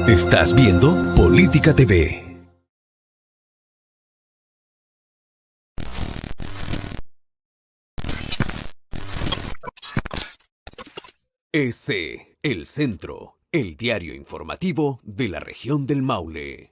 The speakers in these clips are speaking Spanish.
Estás viendo Política TV. El Centro, el diario informativo de la región del Maule.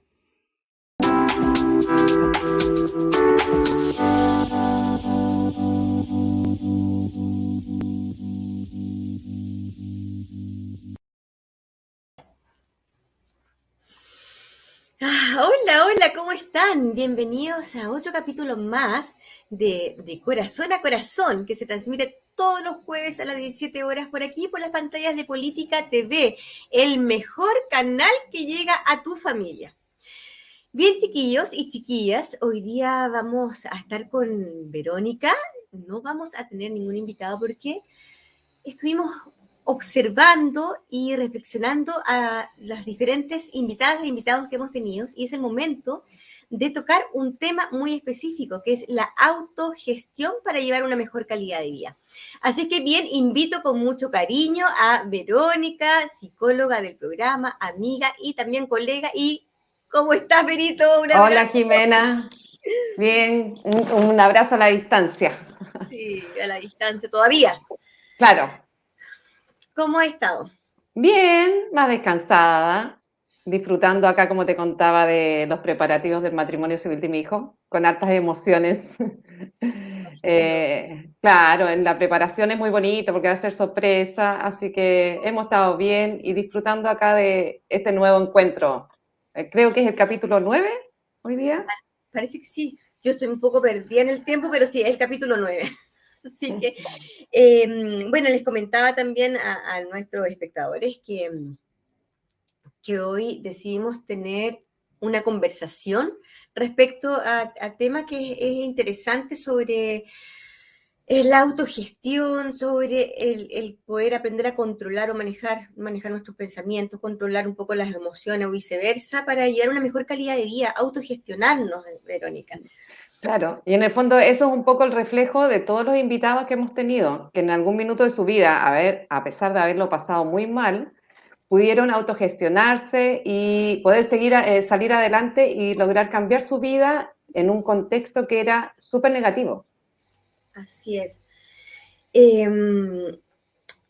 Hola, hola, ¿cómo están? Bienvenidos a otro capítulo más de Corazón a Corazón, que se transmite todos los jueves a las 17 horas por aquí, por las pantallas de Política TV, el mejor canal que llega a tu familia. Bien, chiquillos y chiquillas, hoy día vamos a estar con Verónica. No vamos a tener ningún invitado porque estuvimos observando y reflexionando a las diferentes invitadas e invitados que hemos tenido, y es el momento de tocar un tema muy específico, que es la autogestión para llevar una mejor calidad de vida. Así que bien, invito con mucho cariño a Verónica, psicóloga del programa, amiga y también colega. ¿Y cómo estás, Verito? Un abrazo. Hola, Jimena. Bien, un abrazo a la distancia. Sí, a la distancia todavía. Claro. ¿Cómo has estado? Bien, más descansada, disfrutando acá, como te contaba, de los preparativos del matrimonio civil de mi hijo, con hartas emociones. Claro, en la preparación es muy bonito porque va a ser sorpresa, así que hemos estado bien y disfrutando acá de este nuevo encuentro. Creo que es el capítulo 9 hoy día. Parece que sí. Yo estoy un poco perdida en el tiempo, pero sí, es el capítulo 9. Así que, bueno, les comentaba también a nuestros espectadores que hoy decidimos tener una conversación respecto a tema que es interesante sobre la autogestión, sobre el poder aprender a controlar o manejar nuestros pensamientos, controlar un poco las emociones o viceversa para llegar a una mejor calidad de vida, autogestionarnos, Verónica. Claro, y en el fondo eso es un poco el reflejo de todos los invitados que hemos tenido, que en algún minuto de su vida, a pesar de haberlo pasado muy mal, pudieron autogestionarse y poder salir adelante y lograr cambiar su vida en un contexto que era súper negativo. Así es.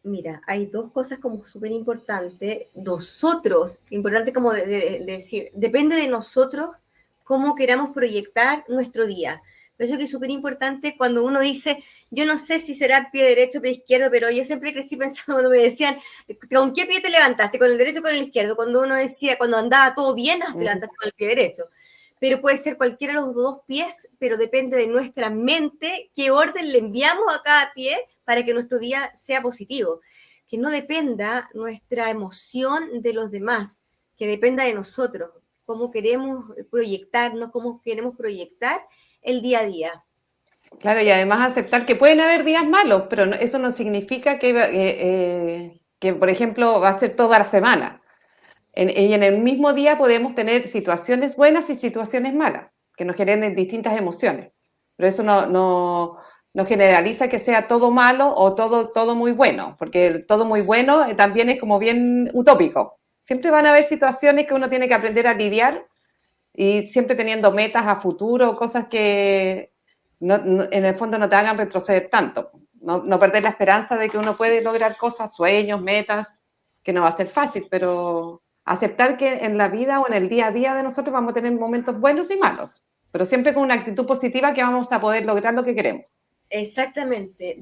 Mira, hay dos cosas como súper importantes. Nosotros, importante como de decir, depende de nosotros cómo queramos proyectar nuestro día. Por eso que es súper importante cuando uno dice, yo no sé si será pie derecho o pie izquierdo, pero yo siempre crecí pensando cuando me decían, ¿con qué pie te levantaste? ¿Con el derecho o con el izquierdo? Cuando uno decía, cuando andaba todo bien, te levantaste con el pie derecho. Pero puede ser cualquiera de los dos pies, pero depende de nuestra mente qué orden le enviamos a cada pie para que nuestro día sea positivo. Que no dependa nuestra emoción de los demás, que dependa de nosotros, cómo queremos proyectarnos, cómo queremos proyectar el día a día. Claro, y además aceptar que pueden haber días malos, pero eso no significa que, por ejemplo, va a ser toda la semana. Y en el mismo día podemos tener situaciones buenas y situaciones malas, que nos generen distintas emociones. Pero eso no generaliza que sea todo malo o todo muy bueno, porque el todo muy bueno también es como bien utópico. Siempre van a haber situaciones que uno tiene que aprender a lidiar y siempre teniendo metas a futuro, cosas que en el fondo no te hagan retroceder tanto. No perder la esperanza de que uno puede lograr cosas, sueños, metas, que no va a ser fácil, pero aceptar que en la vida o en el día a día de nosotros vamos a tener momentos buenos y malos, pero siempre con una actitud positiva que vamos a poder lograr lo que queremos. Exactamente.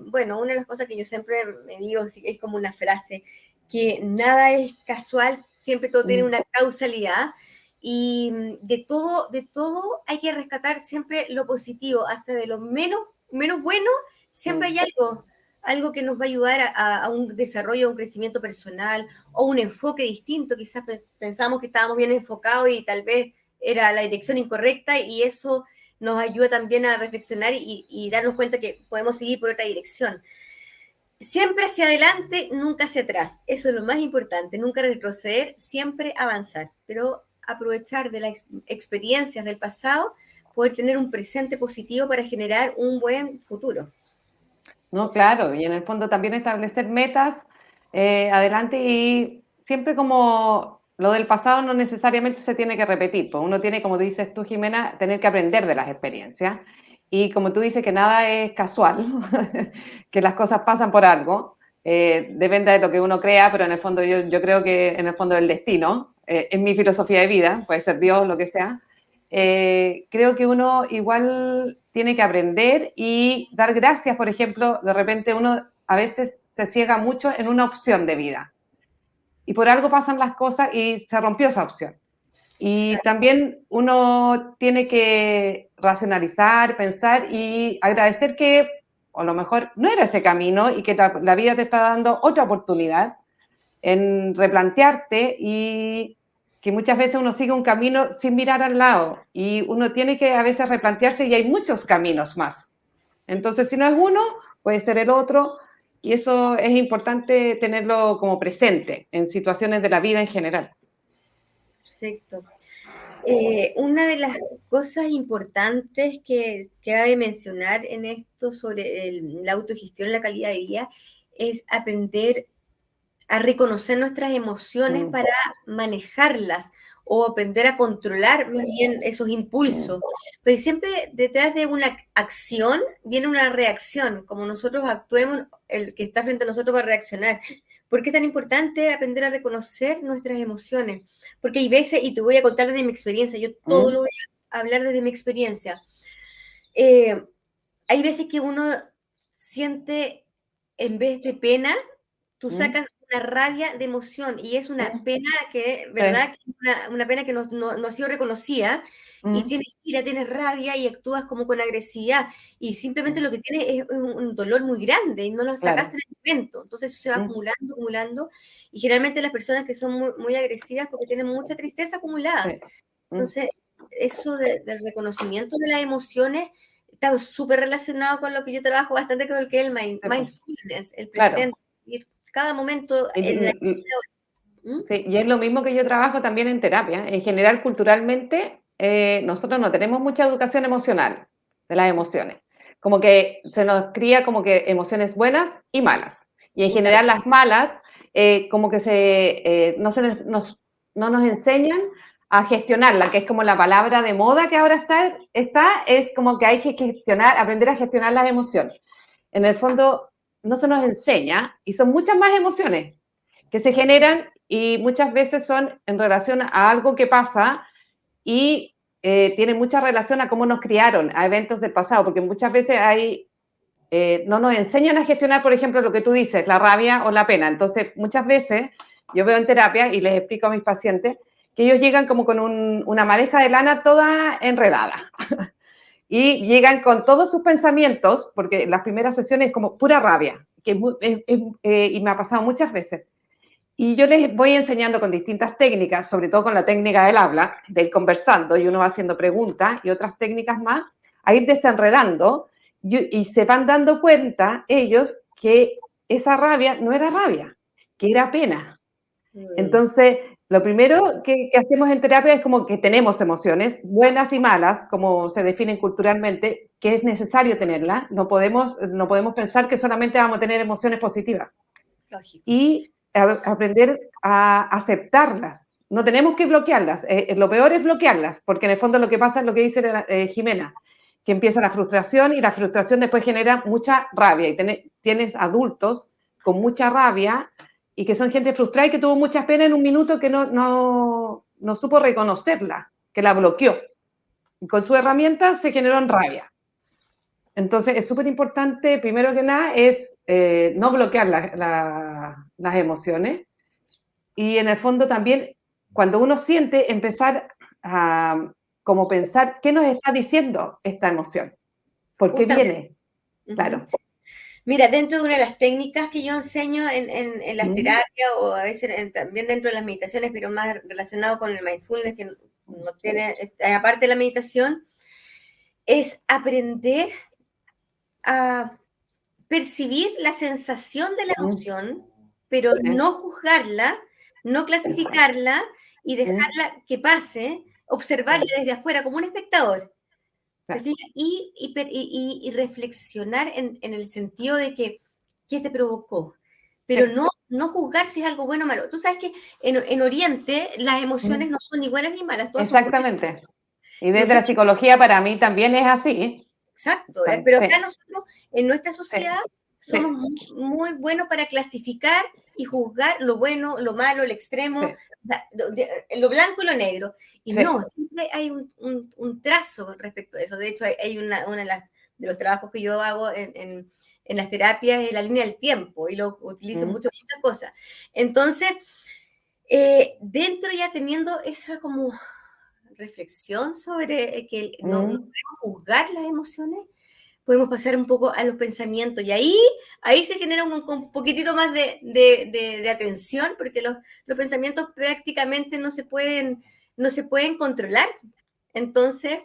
Bueno, una de las cosas que yo siempre me digo es como una frase, que nada es casual, siempre todo tiene una causalidad. Y de todo hay que rescatar siempre lo positivo, hasta de lo menos bueno, siempre hay algo que nos va a ayudar a un desarrollo, a un crecimiento personal o un enfoque distinto. Quizás pensamos que estábamos bien enfocados y tal vez era la dirección incorrecta, y eso nos ayuda también a reflexionar y darnos cuenta que podemos seguir por otra dirección. Siempre hacia adelante, nunca hacia atrás. Eso es lo más importante, nunca retroceder, siempre avanzar, pero aprovechar de las experiencias del pasado, poder tener un presente positivo para generar un buen futuro. No, claro, y en el fondo también establecer metas adelante y siempre como lo del pasado no necesariamente se tiene que repetir, pues uno tiene, como dices tú, Jimena, tener que aprender de las experiencias. Y como tú dices que nada es casual, que las cosas pasan por algo, depende de lo que uno crea, pero en el fondo yo creo que en el fondo el destino, es mi filosofía de vida, puede ser Dios, lo que sea, creo que uno igual tiene que aprender y dar gracias, por ejemplo, de repente uno a veces se ciega mucho en una opción de vida y por algo pasan las cosas y se rompió esa opción. Y también uno tiene que racionalizar, pensar y agradecer que a lo mejor no era ese camino y que la vida te está dando otra oportunidad en replantearte y que muchas veces uno sigue un camino sin mirar al lado y uno tiene que a veces replantearse y hay muchos caminos más. Entonces, si no es uno, puede ser el otro y eso es importante tenerlo como presente en situaciones de la vida en general. Perfecto. Una de las cosas importantes que cabe mencionar en esto sobre la autogestión y la calidad de vida es aprender a reconocer nuestras emociones Mm, para manejarlas o aprender a controlar más bien esos impulsos. Pero siempre detrás de una acción viene una reacción, como nosotros actuemos, el que está frente a nosotros va a reaccionar. ¿Por qué es tan importante aprender a reconocer nuestras emociones? Porque hay veces, y te voy a contar desde mi experiencia, yo todo mm, lo voy a hablar desde mi experiencia. Eh, Hay veces que uno siente, en vez de pena, tú mm, sacas una rabia de emoción y es una mm, pena que, sí, ¿verdad? Que una pena que no ha sido reconocida y mm, tienes ira, tienes rabia y actúas como con agresividad y simplemente mm, lo que tienes es un dolor muy grande y no lo claro. sacaste en el momento. Entonces eso se va Mm, acumulando, acumulando y generalmente las personas que son muy, muy agresivas porque tienen mucha tristeza acumulada. sí, mm, Entonces, eso del reconocimiento de las emociones está súper relacionado con lo que yo trabajo bastante con el que es el sí, pues, mindfulness, el claro. presente, vivir cada momento Y, en la... ¿Mm? sí, y es lo mismo que yo trabajo también en terapia. En general, culturalmente, nosotros no tenemos mucha educación emocional de las emociones. Como que se nos cría como que emociones buenas y malas. Y en Justamente. general las malas, como que no, no nos enseñan a gestionarla, que es como la palabra de moda que ahora es como que hay que gestionar, aprender a gestionar las emociones. En el fondo, no se nos enseña y son muchas más emociones que se generan y muchas veces son en relación a algo que pasa y tienen mucha relación a cómo nos criaron, a eventos del pasado, porque muchas veces no nos enseñan a gestionar, por ejemplo, lo que tú dices, la rabia o la pena. Entonces, muchas veces yo veo en terapia y les explico a mis pacientes que ellos llegan como con una madeja de lana toda enredada y llegan con todos sus pensamientos, porque las primeras sesiones es como pura rabia, y me ha pasado muchas veces. Y yo les voy enseñando con distintas técnicas, sobre todo con la técnica del habla, de ir conversando y uno va haciendo preguntas y otras técnicas más, a ir desenredando y se van dando cuenta ellos que esa rabia no era rabia, que era pena. Mm. Entonces, lo primero que hacemos en terapia es como que tenemos emociones, buenas y malas, como se definen culturalmente, que es necesario tenerlas. No podemos pensar que solamente vamos a tener emociones positivas Lógico. y aprender a aceptarlas. No tenemos que bloquearlas. Lo peor es bloquearlas, porque en el fondo lo que pasa es lo que dice Jimena, que empieza la frustración y la frustración después genera mucha rabia. Y tienes adultos con mucha rabia y que son gente frustrada y que tuvo muchas penas en un minuto que no supo reconocerla, que la bloqueó. Y con su herramienta se generó en rabia. Entonces, es súper importante, primero que nada, es no bloquear las emociones y en el fondo también, cuando uno siente, empezar a como pensar qué nos está diciendo esta emoción, por qué Justamente. viene, Ujú. claro. Mira, dentro de una de las técnicas que yo enseño en las Mm, terapias o a veces también dentro de las meditaciones, pero más relacionado con el mindfulness, que no tiene, aparte de la meditación, es aprender a percibir la sensación de la mm, emoción, pero sí, no juzgarla, no clasificarla y mm, dejarla que pase, observarla sí, desde afuera como un espectador. ¿Te claro, fijas? Y reflexionar en el sentido de que, ¿qué te provocó? pero Sí, no juzgar si es algo bueno o malo. Tú sabes que en Oriente las emociones no son ni buenas ni malas, todas son buenas. exactamente. Y desde la Nosotros, psicología para mí también es así. exacto, pero acá Sí, nosotros, en nuestra sí, sociedad, somos sí, muy buenos para clasificar y juzgar lo bueno, lo malo, el extremo, sí, lo blanco y lo negro. Y sí. no, siempre hay un trazo respecto a eso. De hecho, hay una de los trabajos que yo hago en las terapias es la línea del tiempo y lo utilizo Mm, mucho en muchas cosas. Entonces, dentro ya teniendo esa como reflexión sobre que no mm. debemos juzgar las emociones, podemos pasar un poco a los pensamientos y ahí se genera un poquitito más de atención porque los pensamientos prácticamente no se pueden controlar. Entonces,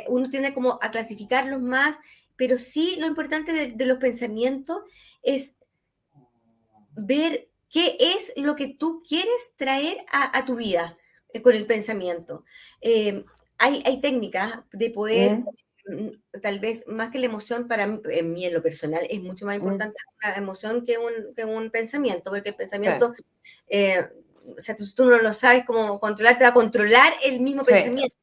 uno tiende como a clasificarlos más, pero sí lo importante de los pensamientos es ver qué es lo que tú quieres traer a tu vida con el pensamiento. Eh, hay técnicas de poder, Mm, tal vez más que la emoción, para mí, en mí en lo personal, es mucho más mm, importante una emoción que un pensamiento, porque el sí, pensamiento, eh, o sea, tú no lo sabes cómo controlar, te va a controlar el mismo sí. pensamiento.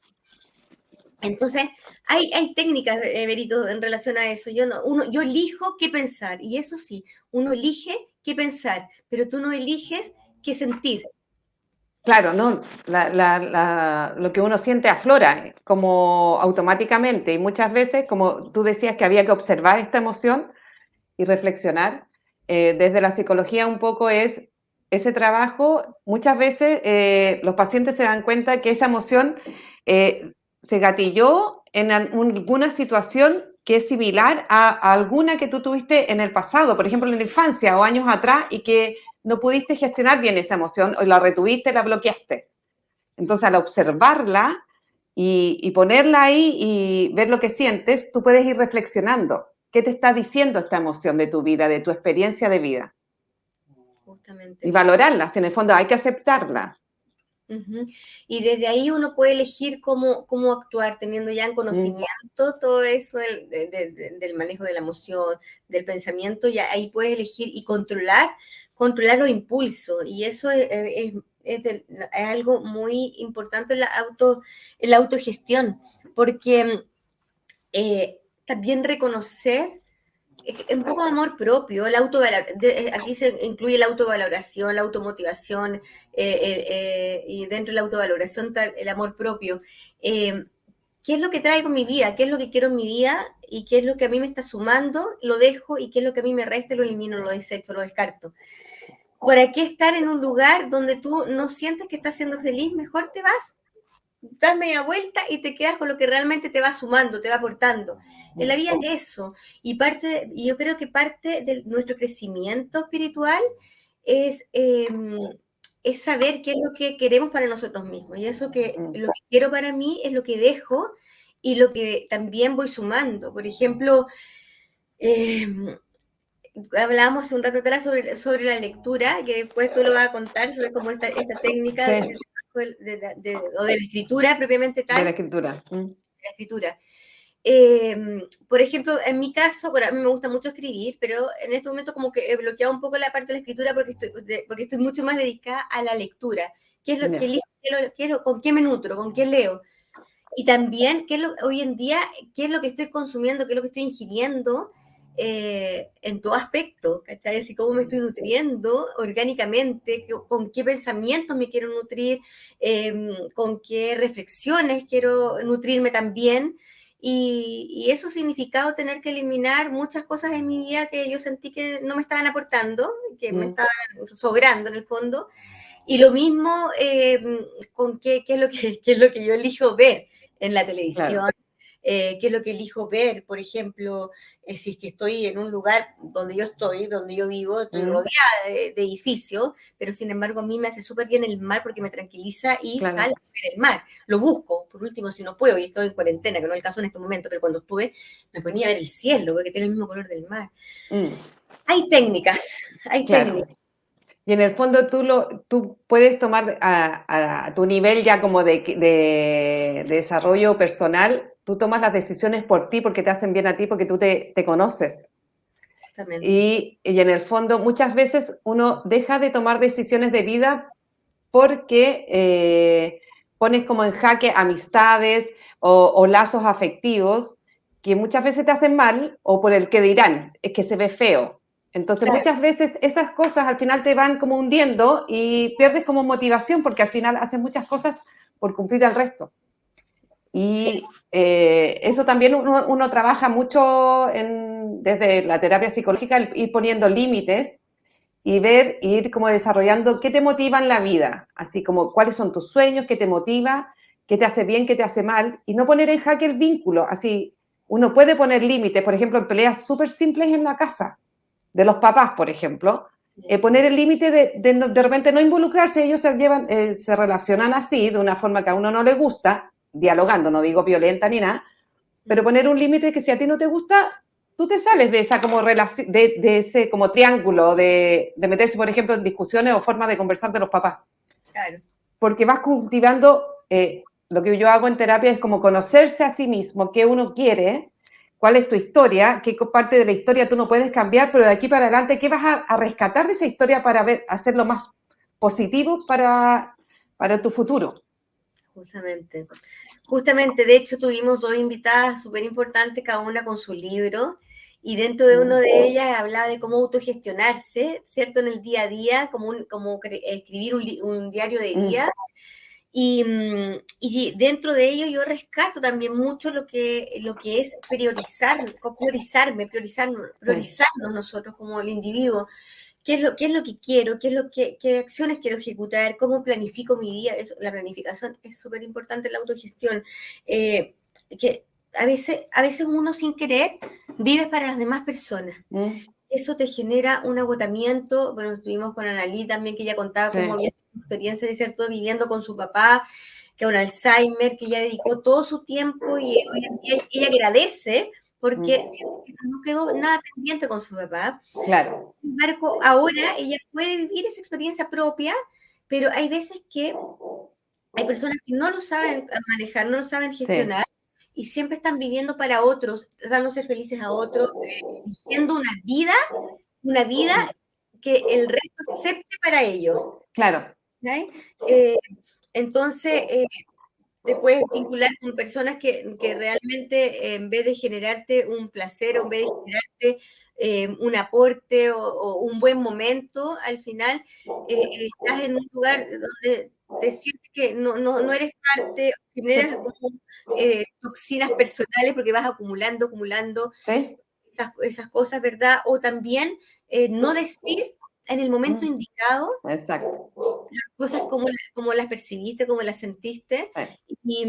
Entonces, hay técnicas, Berito, en relación a eso. Yo elijo qué pensar, y eso sí, uno elige qué pensar, pero tú no eliges qué sentir. Claro, no, lo que uno siente aflora como automáticamente y muchas veces, como tú decías que había que observar esta emoción y reflexionar, desde la psicología un poco es ese trabajo, muchas veces los pacientes se dan cuenta que esa emoción se gatilló en alguna situación que es similar a alguna que tú tuviste en el pasado, por ejemplo en la infancia o años atrás y que no pudiste gestionar bien esa emoción o la retuviste, la bloqueaste. Entonces, al observarla y ponerla ahí y ver lo que sientes, tú puedes ir reflexionando. ¿Qué te está diciendo esta emoción de tu vida, de tu experiencia de vida? Y Justamente. valorarla, si en el fondo hay que aceptarla. Ujú. Y desde ahí uno puede elegir cómo actuar, teniendo ya en Mm, conocimiento todo eso del manejo de la emoción, del pensamiento, ya ahí puedes elegir y controlar los impulsos. Y eso es algo muy importante en la autogestión, porque también reconocer un poco de amor propio, aquí se incluye la autovaloración, la automotivación, y dentro de la autovaloración está el amor propio. Eh, ¿Qué es lo que traigo en mi vida? ¿Qué es lo que quiero en mi vida? ¿Y qué es lo que a mí me está sumando? Lo dejo, y qué es lo que a mí me resta, lo elimino, lo desecho, lo descarto. ¿Para qué estar en un lugar donde tú no sientes que estás siendo feliz? Mejor te vas, das media vuelta y te quedas con lo que realmente te va sumando, te va aportando. En la mm, vida es eso. Y yo creo que parte de nuestro crecimiento espiritual es, eh, es saber qué es lo que queremos para nosotros mismos. Y eso que mm, lo que quiero para mí es lo que dejo y lo que también voy sumando. Por ejemplo, eh, hablábamos hace un rato atrás sobre la lectura, que después tú lo vas a contar, sobre cómo esta técnica sí, o de la escritura propiamente de la tal, escritura. Mm, la escritura. Por ejemplo, en mi caso, bueno, a mí me gusta mucho escribir, pero en este momento como que he bloqueado un poco la parte de la escritura porque estoy mucho más dedicada a la lectura. ¿Qué es lo que ya, elijo? ¿Con qué me nutro? ¿Con qué leo? Y también, hoy en día, qué es lo que estoy consumiendo, qué es lo que estoy ingiriendo, en todo aspecto, ¿cachai? Así cómo me estoy nutriendo orgánicamente, con qué pensamientos me quiero nutrir, con qué reflexiones quiero nutrirme también. Y eso ha significado tener que eliminar muchas cosas en mi vida que yo sentí que no me estaban aportando, que me mm, estaban sobrando en el fondo. Y lo mismo, con qué es lo que yo elijo ver en la claro. televisión, qué es lo que elijo ver, por ejemplo, si es que estoy en un lugar donde yo vivo, estoy Mm, rodeada de edificios, pero sin embargo a mí me hace súper bien el mar porque me tranquiliza y claro. salgo a ver el mar. Lo busco, por último, si no puedo, y estoy en cuarentena, que no es el caso en este momento, pero cuando estuve me ponía a ver el cielo porque tiene el mismo color del mar. Mm, Hay técnicas, hay claro. técnicas. Y en el fondo tú puedes tomar a tu nivel ya como de desarrollo personal, tú tomas las decisiones por ti porque te hacen bien a ti, porque tú te conoces. Justamente. Y en el fondo muchas veces uno deja de tomar decisiones de vida porque pones como en jaque amistades o lazos afectivos que muchas veces te hacen mal o por el que dirán, es que se ve feo. Entonces Claro, muchas veces esas cosas al final te van como hundiendo y pierdes como motivación porque al final haces muchas cosas por cumplir al resto. sí, Y eso también uno trabaja mucho desde la terapia psicológica, el ir poniendo límites y ver, ir como desarrollando qué te motiva en la vida, así como cuáles son tus sueños, qué te motiva, qué te hace bien, qué te hace mal, y no poner en jaque el vínculo. Así, uno puede poner límites, por ejemplo, en peleas súper simples en la casa, de los papás, por ejemplo, poner el límite de repente no involucrarse, ellos se relacionan así, de una forma que a uno no le gusta, dialogando, no digo violenta ni nada, pero poner un límite que si a ti no te gusta, tú te sales de esa como de ese como triángulo de meterse, por ejemplo, en discusiones o formas de conversar de los papás. claro. Porque vas cultivando, lo que yo hago en terapia es como conocerse a sí mismo, qué uno quiere, cuál es tu historia, qué parte de la historia tú no puedes cambiar, pero de aquí para adelante, qué vas a rescatar de esa historia para hacerlo más positivo para tu futuro. Justamente. Justamente, de hecho, tuvimos dos invitadas súper importantes, cada una con su libro, y dentro de uno Mm, de ellas hablaba de cómo autogestionarse, ¿cierto? En el día a día, escribir un diario de mm, vida. Y dentro de ello yo rescato también mucho lo que es sí, priorizarnos nosotros como el individuo. ¿Qué es lo que quiero? ¿Qué acciones quiero ejecutar? ¿Cómo planifico mi día? La planificación es súper importante en la autogestión. Eh, que a veces uno sin querer vive para las demás personas. mm, Eso te genera un agotamiento. Bueno, estuvimos con Analí también, que ella contaba cómo sí, había sido su experiencia de cierto viviendo con su papá, que un Alzheimer, que ella dedicó todo su tiempo y hoy en día ella agradece porque mm, siente que no quedó nada pendiente con su papá. claro, Sin embargo, ahora ella puede vivir esa experiencia propia, pero hay veces que hay personas que no lo saben manejar, no lo saben sí. gestionar y siempre están viviendo para otros, tratando de ser felices a otros, eligiendo una vida que el resto acepte para ellos. Claro. ¿Sí? Eh, entonces, te puedes vincular con personas que realmente en vez de generarte un placer o en vez de generarte un aporte o un buen momento, al final estás en un lugar donde te sientes que no eres parte, generas como toxinas personales porque vas acumulando ¿Sí? esas cosas, ¿verdad? O también no decir en el momento Mm, indicado exacto. cosas como las percibiste, como las sentiste. Sí.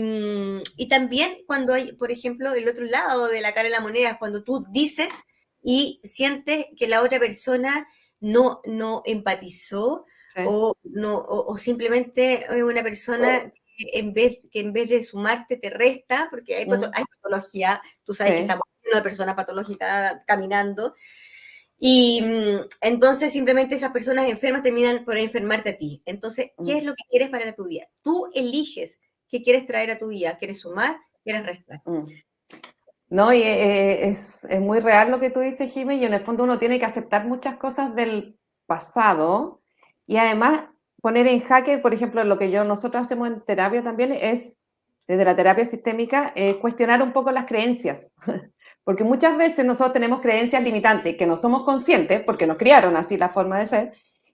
Y también cuando hay, por ejemplo, el otro lado de la cara de la moneda, cuando tú dices y sientes que la otra persona no empatizó Sí. o simplemente es una persona que en vez de sumarte te resta, porque hay, Mm, hay patología, tú sabes que sí. estamos llenos de personas patológicas caminando, y entonces simplemente esas personas enfermas terminan por enfermarte a ti. Entonces, ¿qué es Mm, lo que quieres para tu vida? Tú eliges qué quieres traer a tu vida. ¿Quieres sumar? ¿Quieres restar? mm. No, y es muy real lo que tú dices, Jimmy, y en el fondo uno tiene que aceptar muchas cosas del pasado y además poner en jaque, por ejemplo, lo que nosotros hacemos en terapia también es, desde la terapia sistémica, cuestionar un poco las creencias. Porque muchas veces nosotros tenemos creencias limitantes que no somos conscientes porque nos criaron así la forma de ser,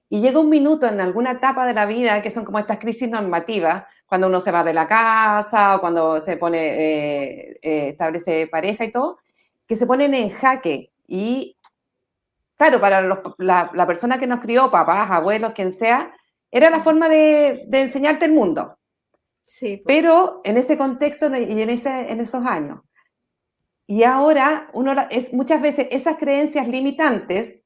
y llega un minuto en alguna etapa de la vida que son como estas crisis normativas, cuando uno se va de la casa o cuando se pone, establece pareja y todo, que se ponen en jaque. Y claro, para la persona que nos crió, papás, abuelos, quien sea, era la forma de enseñarte el mundo. Sí, pues, Pero en ese contexto y en esos años. Y ahora muchas veces esas creencias limitantes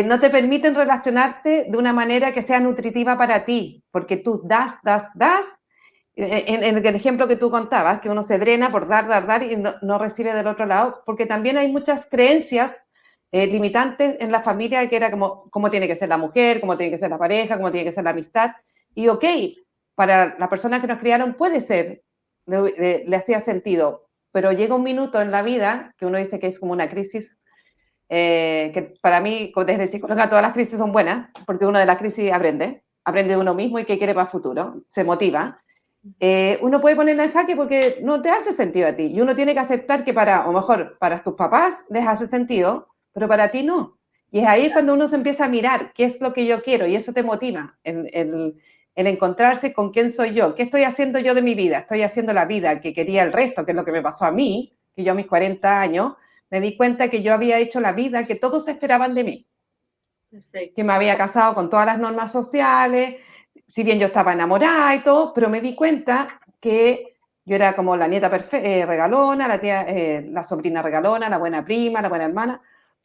no te permiten relacionarte de una manera que sea nutritiva para ti, porque tú das. En el ejemplo que tú contabas, que uno se drena por dar y no recibe del otro lado, porque también hay muchas creencias limitantes en la familia que era como cómo tiene que ser la mujer, cómo tiene que ser la pareja, cómo tiene que ser la amistad. Y ok, para la persona que nos criaron puede ser, le hacía sentido, pero llega un minuto en la vida que uno dice que es como una crisis que para mí, desde psicóloga, todas las crisis son buenas, porque uno de las crisis aprende de uno mismo y qué quiere para el futuro, se motiva. Uno puede ponerla en jaque porque no te hace sentido a ti, y uno tiene que aceptar que o mejor, para tus papás les hace sentido, pero para ti no. Y es ahí cuando uno se empieza a mirar qué es lo que yo quiero, y eso te motiva, el encontrarse con quién soy yo, qué estoy haciendo yo de mi vida, estoy haciendo la vida que quería el resto, que es lo que me pasó a mí, que yo a mis 40 años me di cuenta que yo había hecho la vida que todos esperaban de mí. Perfecto. Que me había casado con todas las normas sociales, si bien yo estaba enamorada y todo, pero me di cuenta que yo era como la nieta regalona, la tía, la sobrina regalona, la buena prima, la buena hermana,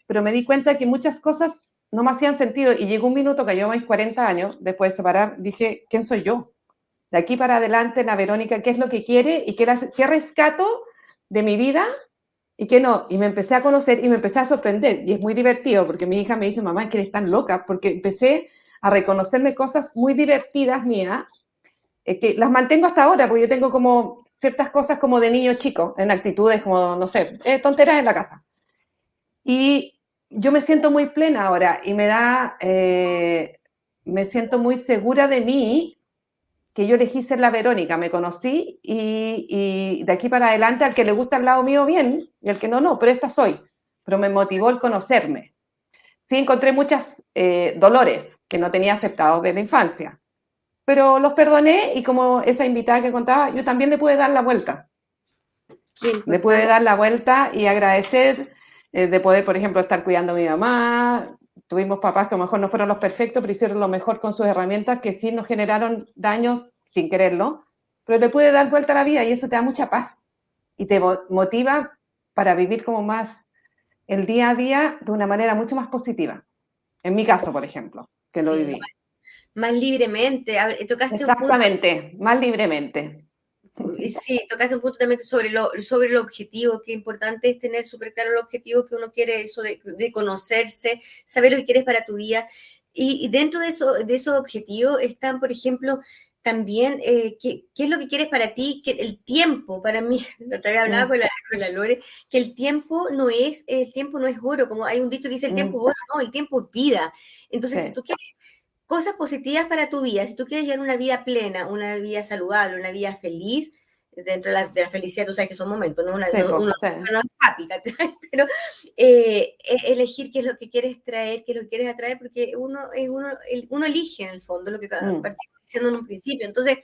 pero me di cuenta que muchas cosas no me hacían sentido, y llegó un minuto que yo a mis 40 años, después de separar, dije, ¿quién soy yo? De aquí para adelante, la Verónica, ¿qué es lo que quiere y qué rescato de mi vida y qué no? Y me empecé a conocer y me empecé a sorprender, y es muy divertido porque mi hija me dice, mamá, es que eres tan loca, porque empecé a reconocerme cosas muy divertidas mías, que las mantengo hasta ahora, porque yo tengo como ciertas cosas como de niño chico, en actitudes como, no sé, tonteras en la casa. Y yo me siento muy plena ahora y me siento muy segura de mí, que yo elegí ser la Verónica, me conocí, y de aquí para adelante, al que le gusta el lado mío, bien, y al que no, no, pero esta soy. Pero me motivó el conocerme. Sí, encontré muchos dolores que no tenía aceptados desde la infancia, pero los perdoné, y como esa invitada que contaba, yo también le pude dar la vuelta. Le pude dar la vuelta y agradecer de poder, por ejemplo, estar cuidando a mi mamá. Tuvimos papás que a lo mejor no fueron los perfectos, pero hicieron lo mejor con sus herramientas, que sí nos generaron daños sin quererlo, pero le pude dar vuelta a la vida, y eso te da mucha paz y te motiva para vivir como más el día a día de una manera mucho más positiva. En mi caso, por ejemplo, que lo Sí, viví. más libremente. A ver, tocaste un punto. Exactamente, más libremente. Sí, tocaste un punto también sobre el objetivo, que importante es tener súper claro el objetivo que uno quiere, eso de conocerse, saber lo que quieres para tu vida. Y dentro de esos objetivos están, por ejemplo, también qué es lo que quieres para ti, que el tiempo, para mí, la otra vez hablaba con la Lore, que el tiempo no es oro, como hay un dicho que dice el tiempo es oro, no, el tiempo es vida. Entonces, si Sí, tú quieres cosas positivas para tu vida, si tú quieres llevar una vida plena, una vida saludable, una vida feliz, dentro de la felicidad, tú sabes que son momentos, no sí, uno sí. no es happy, ¿cachai? Pero elegir qué es lo que quieres traer, qué es lo que quieres atraer, porque uno elige en el fondo lo que partimos diciendo en un principio. Entonces,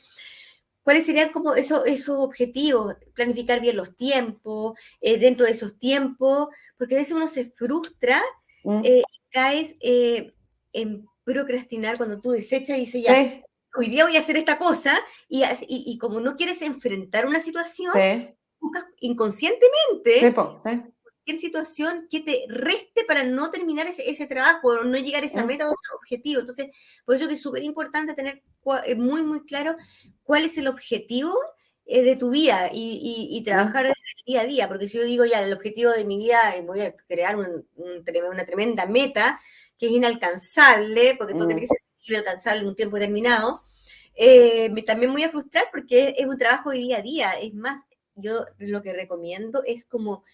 ¿cuáles serían como esos objetivos? Planificar bien los tiempos, dentro de esos tiempos, porque a veces uno se frustra y caes en procrastinar cuando tú desechas y dices, ya, Sí, hoy día voy a hacer esta cosa, y como no quieres enfrentar una situación, sí, buscas sí, inconscientemente sí. cualquier situación que te reste para no terminar ese trabajo, o no llegar a esa meta o ese objetivo. Entonces, por eso que es súper importante tener muy, muy claro cuál es el objetivo de tu vida y trabajar desde el día a día, porque si yo digo ya, el objetivo de mi vida es voy a crear una tremenda meta que es inalcanzable, porque todo tiene que ser alcanzable en un tiempo determinado, también me voy a frustrar porque es un trabajo de día a día. Es más, yo lo que recomiendo es como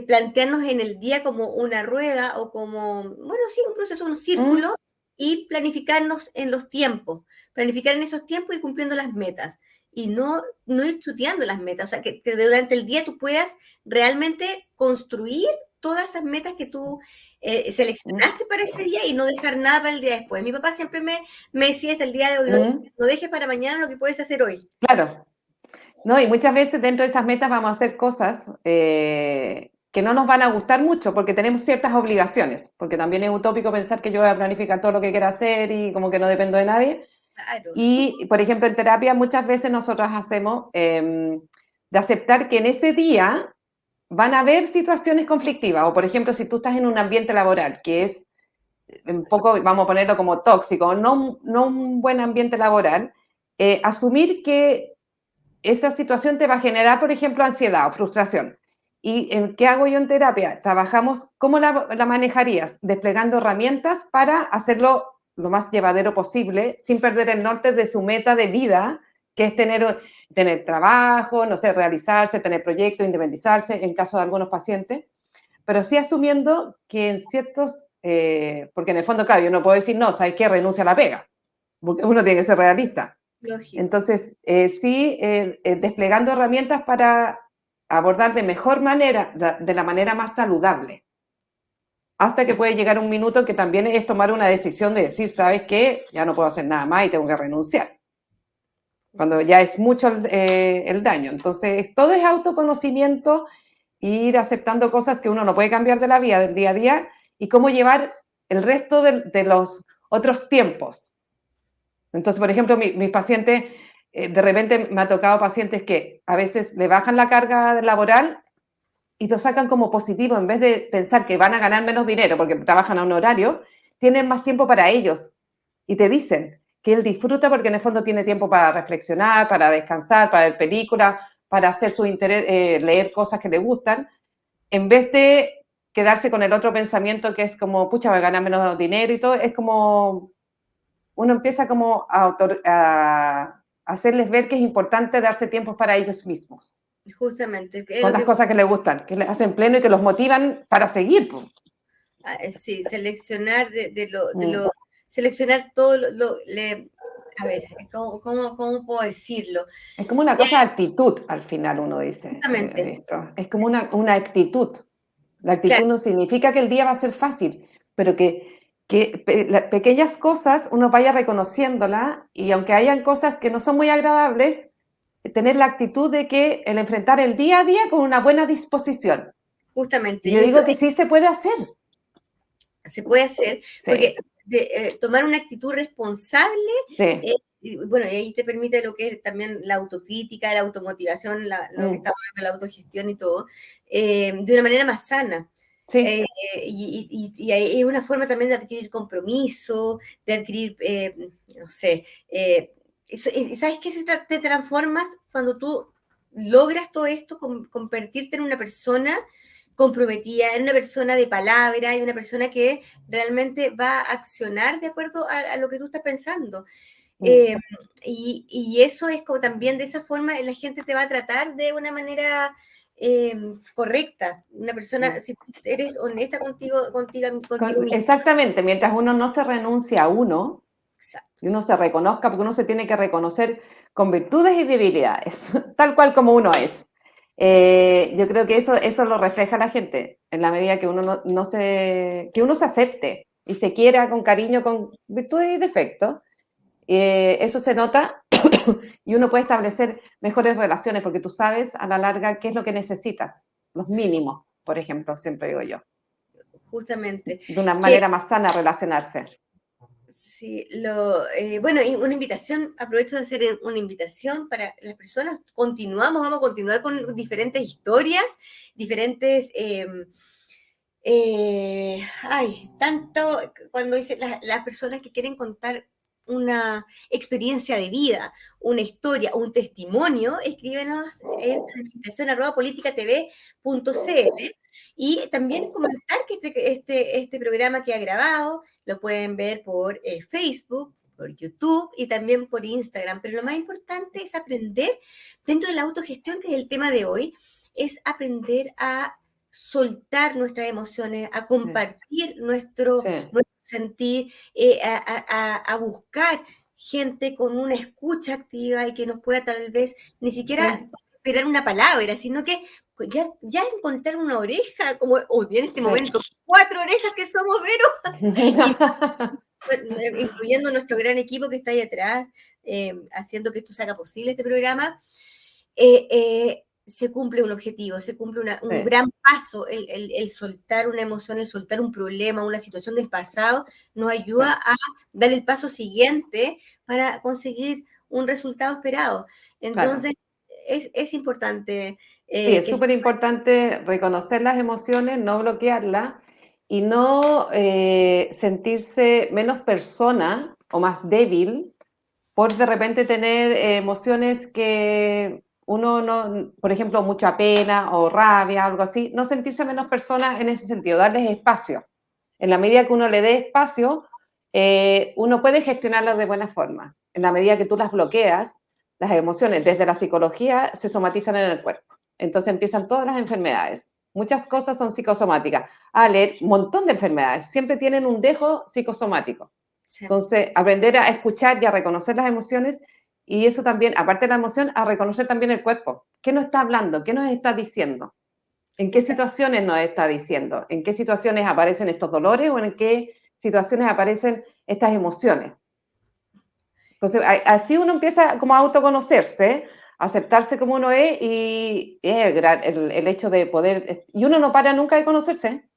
plantearnos en el día como una rueda o como, bueno, sí, un proceso, un círculo, y planificarnos en los tiempos, planificar en esos tiempos y cumpliendo las metas. Y no ir chuteando las metas, o sea, que durante el día tú puedas realmente construir todas esas metas que tú seleccionaste para ese día y no dejar nada para el día después. Mi papá siempre me decía hasta el día de hoy, no dejes para mañana lo que puedes hacer hoy. Claro. No, y muchas veces dentro de esas metas vamos a hacer cosas que no nos van a gustar mucho porque tenemos ciertas obligaciones, porque también es utópico pensar que yo voy a planificar todo lo que quiera hacer y como que no dependo de nadie. Claro. Y, por ejemplo, en terapia muchas veces nosotros hacemos de aceptar que en ese día van a haber situaciones conflictivas, o por ejemplo, si tú estás en un ambiente laboral que es un poco, vamos a ponerlo como tóxico, no un buen ambiente laboral, asumir que esa situación te va a generar, por ejemplo, ansiedad o frustración. ¿Y qué hago yo en terapia? Trabajamos, ¿cómo la manejarías? Desplegando herramientas para hacerlo lo más llevadero posible, sin perder el norte de su meta de vida, que es tener trabajo, no sé, realizarse, tener proyectos, independizarse, en caso de algunos pacientes. pero sí asumiendo que en ciertos, porque en el fondo, claro, yo no puedo decir, no, ¿sabes qué? Renuncia a la pega, porque uno tiene que ser realista. Lógico. Entonces, sí, desplegando herramientas para abordar de mejor manera, de la manera más saludable, hasta que puede llegar un minuto que también es tomar una decisión de decir, ¿sabes qué? Ya no puedo hacer nada más y tengo que renunciar, cuando ya es mucho el daño. Entonces, todo es autoconocimiento, ir aceptando cosas que uno no puede cambiar de la vida, del día a día, y cómo llevar el resto de los otros tiempos. Entonces, por ejemplo, mis pacientes, de repente me ha tocado pacientes que a veces le bajan la carga laboral y lo sacan como positivo, en vez de pensar que van a ganar menos dinero porque trabajan a un horario, tienen más tiempo para ellos. Y te dicen que él disfruta porque en el fondo tiene tiempo para reflexionar, para descansar, para ver películas, para hacer su interés, leer cosas que le gustan, en vez de quedarse con el otro pensamiento que es como, pucha, voy a ganar menos dinero y todo, es como, uno empieza como a hacerles ver que es importante darse tiempo para ellos mismos, Justamente, es con lo las que cosas que les gustan, que les hacen pleno y que los motivan para seguir. Pues. sí, seleccionar seleccionar todo a ver, ¿cómo puedo decirlo? Es como una cosa de actitud, al final uno dice Justamente, esto. Es como una actitud. La claro, actitud no significa que el día va a ser fácil, pero que pequeñas cosas uno vaya reconociéndolas y aunque hayan cosas que no son muy agradables, tener la actitud de que el enfrentar el día a día con una buena disposición. justamente, Y yo y eso digo que sí se puede hacer. se puede hacer, Sí, porque tomar una actitud responsable, sí. y bueno, y ahí te permite lo que es también la autocrítica, la automotivación, lo que Mm, estamos hablando, la autogestión y todo, de una manera más sana. sí, Eh, y es una forma también de adquirir compromiso, de adquirir, no sé, ¿sabes qué? Te transformas cuando tú logras todo esto, convertirte en una persona comprometida, en una persona de palabra, y una persona que realmente va a accionar de acuerdo a lo que tú estás pensando. mm, Eh, y eso es como también de esa forma la gente te va a tratar de una manera correcta. Una persona, mm. si tú eres honesta contigo mismo. Exactamente, mientras uno no se renuncia a uno, Exacto. y uno se reconozca, porque uno se tiene que reconocer con virtudes y debilidades, tal cual como uno es. Yo creo que eso lo refleja la gente, en la medida que uno que uno se acepte y se quiera con cariño, con virtudes y defectos. Eso se nota y uno puede establecer mejores relaciones, porque tú sabes a la larga qué es lo que necesitas, los mínimos, por ejemplo, siempre digo yo, Justamente. de una Que manera más sana relacionarse. sí, bueno, y una invitación, aprovecho de hacer una invitación para las personas. Vamos a continuar con diferentes historias, diferentes tanto cuando dice las personas que quieren contar una experiencia de vida, una historia, un testimonio, escríbenos en administración@politicatv.cl y también comentar que este programa que ha grabado lo pueden ver por Facebook, por YouTube y también por Instagram. Pero lo más importante es aprender dentro de la autogestión, que es el tema de hoy, es aprender a soltar nuestras emociones, a Sí, compartir sí, nuestro sentir, a buscar gente con una escucha activa y que nos pueda tal vez ni siquiera sí, esperar una palabra, sino que ya encontrar una oreja, como hoy en este sí. momento, 4 orejas que somos, Vero, y incluyendo nuestro gran equipo que está ahí atrás, haciendo que esto se haga posible, este programa, se cumple un objetivo, se cumple un Sí, gran paso, el soltar una emoción, el soltar un problema, una situación del pasado, nos ayuda sí, a dar el paso siguiente para conseguir un resultado esperado. claro. Entonces, es importante Sí, es que súper importante reconocer las emociones, no bloquearlas y no sentirse menos persona o más débil por de repente tener emociones que uno no, por ejemplo, mucha pena o rabia, algo así, no sentirse menos persona en ese sentido, darles espacio. En la medida que uno le dé espacio, uno puede gestionarlas de buena forma. En la medida que tú las bloqueas, las emociones desde la psicología se somatizan en el cuerpo. Entonces empiezan todas las enfermedades. Muchas cosas son psicosomáticas. Ale, un montón de enfermedades siempre tienen un dejo psicosomático. Sí. Entonces, aprender a escuchar y a reconocer las emociones, y eso también, aparte de la emoción, a reconocer también el cuerpo. ¿Qué nos está hablando? ¿Qué nos está diciendo? ¿En qué situaciones nos está diciendo? ¿En qué situaciones aparecen estos dolores o en qué situaciones aparecen estas emociones? Entonces, así uno empieza como a autoconocerse, a aceptarse como uno es, y el hecho de poder, y uno no para nunca de conocerse,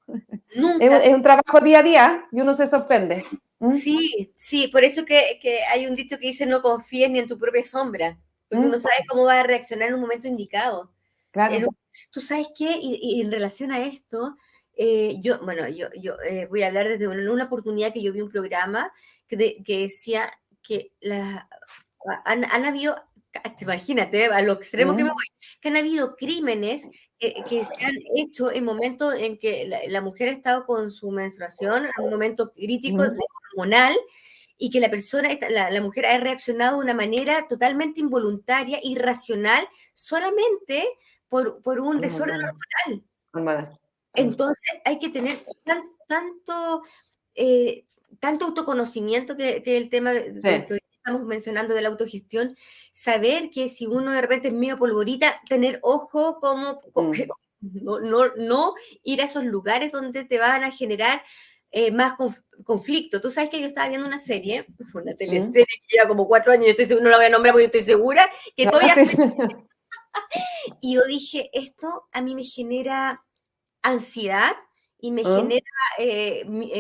Nunca. es un trabajo día a día y uno se sorprende. ¿Mm? Sí, sí, por eso que hay un dicho que dice no confíes ni en tu propia sombra, porque uno ¿Mm? sabe cómo va a reaccionar en un momento indicado. Claro. ¿Tú sabes qué? Y en relación a esto, voy a hablar desde una oportunidad que yo vi un programa que decía que han habido, imagínate, a lo extremo que me ¿Mm? voy, que han habido crímenes que se han hecho en momentos en que la mujer ha estado con su menstruación, en un momento crítico ¿Mm? de hormonal, y que la persona, la mujer ha reaccionado de una manera totalmente involuntaria, irracional, solamente por un desorden Hormonal. hormonal. Hormonal. Entonces hay que tener eh, tanto autoconocimiento que el tema que Sí. hoy estamos mencionando de la autogestión, saber que si uno de repente es medio polvorita, tener ojo Mm. no ir a esos lugares donde te van a generar más conflicto. Tú sabes que yo estaba viendo una ¿Mm? teleserie que lleva como 4 años, no la voy a nombrar porque estoy segura que Ah, todavía. sí. Y yo dije, esto a mí me genera ansiedad y me ¿Mm? genera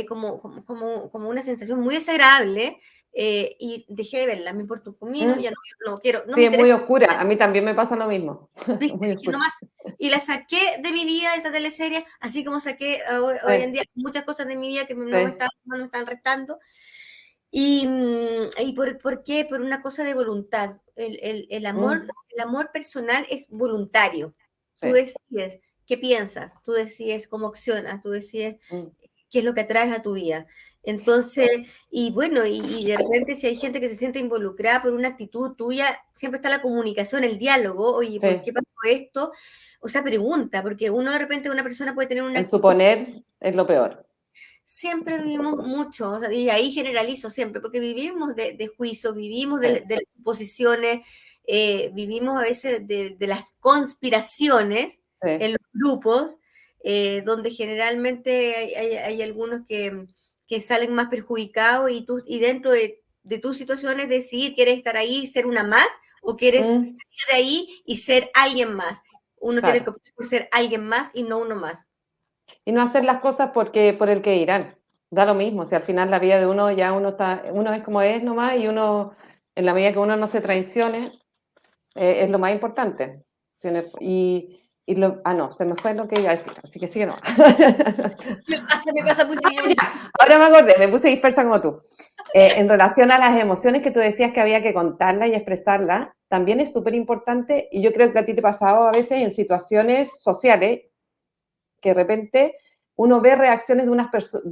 como una sensación muy desagradable, y dejé de verla, me importa un comino, ¿Mm? ya no quiero, no Sí, me es muy interesa, oscura. A mí también me pasa lo mismo. ¿viste? Muy Dije no oscura. más. Y la saqué de mi vida, esa teleserie, así como saqué hoy en Sí, día muchas cosas de mi vida que sí. no me están restando. ¿Y por qué? Por una cosa de voluntad. Mm. El amor personal es voluntario. Tú Sí. decides qué piensas, tú decides cómo accionas, tú decides Mm. qué es lo que atraes a tu vida. Entonces, y bueno, y de repente si hay gente que se siente involucrada por una actitud tuya, siempre está la comunicación, el diálogo, oye, ¿por Sí. qué pasó esto? O sea, pregunta, porque uno de repente, una persona puede tener una El actitud. suponer es lo peor. Siempre vivimos mucho, o sea, y ahí generalizo siempre, porque vivimos de juicios, vivimos Sí, de las suposiciones, vivimos a veces de las conspiraciones en sí. los grupos, donde generalmente hay algunos que salen más perjudicados y dentro de tus situaciones decidir, ¿quieres estar ahí y ser una más o quieres Mm. salir de ahí y ser alguien más? Uno tiene que Claro. optar por ser alguien más y no uno más. Y no hacer las cosas por el que dirán. Da lo mismo, si al final la vida de uno ya uno es como es nomás, y uno, en la medida que uno no se traicione, es lo más importante. No, se me fue lo que iba a decir, así que sigue no. Me pasa muy seguido. Ahora me acordé, me puse dispersa como tú. En relación a las emociones que tú decías que había que contarlas y expresarlas, también es súper importante, y yo creo que a ti te pasaba a veces en situaciones sociales, que de repente uno ve reacciones de unas personas,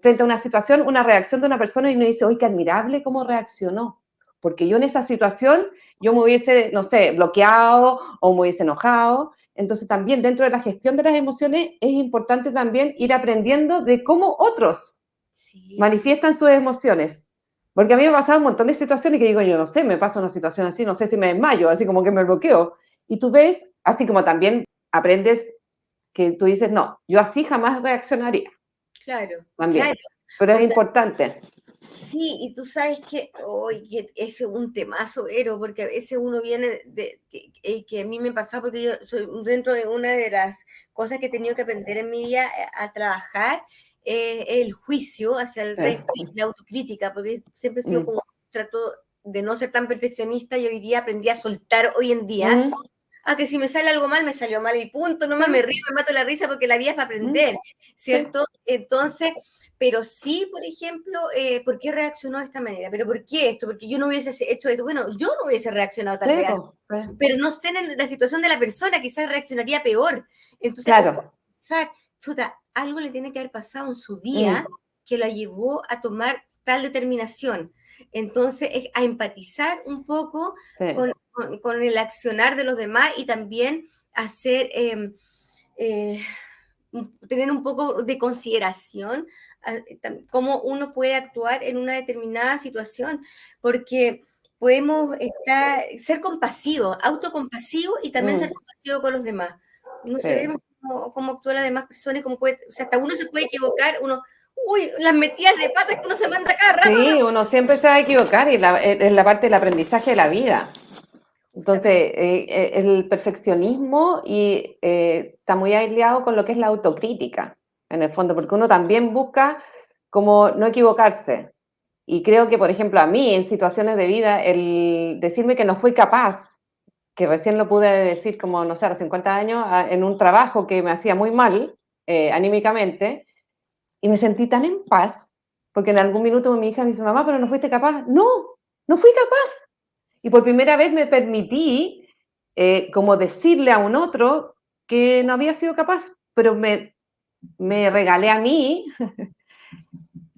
frente a una situación, una reacción de una persona, y uno dice, ¡ay, qué admirable cómo reaccionó! Porque yo en esa situación, yo me hubiese, no sé, bloqueado o me hubiese enojado. Entonces también dentro de la gestión de las emociones es importante también ir aprendiendo de cómo otros Sí, manifiestan sus emociones. Porque a mí me ha pasado un montón de situaciones que digo, yo no sé, me pasa una situación así, no sé si me desmayo, así como que me bloqueo. Y tú ves, así como también aprendes que tú dices, no, yo así jamás reaccionaría, claro, claro. también. Pero es O importante. sí, y tú sabes que hoy es un temazo, Ero, porque a veces uno viene que a mí me pasa porque yo soy dentro de una de las cosas que he tenido que aprender en mi vida a trabajar, el juicio hacia el resto Sí. y la autocrítica, porque siempre he sido Mm. como, trato de no ser tan perfeccionista y hoy día aprendí a soltar hoy en día. Mm. Que si me sale algo mal, me salió mal y punto, Sí. nomás me río, me mato la risa porque la vida es para Mm. aprender, Sí. ¿cierto? Entonces, pero sí, por ejemplo, ¿por qué reaccionó de esta manera? ¿Pero por qué esto? Porque yo no hubiese hecho esto. Bueno, yo no hubiese reaccionado tal Sí, vez así, po, sí. pero no sé en la situación de la persona, quizás reaccionaría peor. Entonces, o Claro. pensar, chuta, algo le tiene que haber pasado en su día Mm. que la llevó a tomar tal determinación. Entonces, es a empatizar un poco Sí. con el accionar de los demás y también hacer eh, tener un poco de consideración cómo uno puede actuar en una determinada situación, porque podemos ser compasivos, autocompasivos y también ser Mm, compasivos con los demás. No sabemos sí. cómo actúan las demás personas, cómo puede, o sea, hasta uno se puede equivocar, uy, las metidas de patas que uno se manda cada rato, Sí, uno siempre se va a equivocar y es la parte del aprendizaje de la vida. Entonces, justamente. el perfeccionismo está muy aliado con lo que es la autocrítica, en el fondo, porque uno también busca como no equivocarse. Y creo que, por ejemplo, a mí en situaciones de vida, el decirme que no fui capaz, que recién lo pude decir como, no sé, a los 50 años, en un trabajo que me hacía muy mal anímicamente, y me sentí tan en paz, porque en algún minuto mi hija me dice, mamá, pero no fuiste capaz. No, no fui capaz. Y por primera vez me permití como decirle a un otro que no había sido capaz, pero me regalé a mí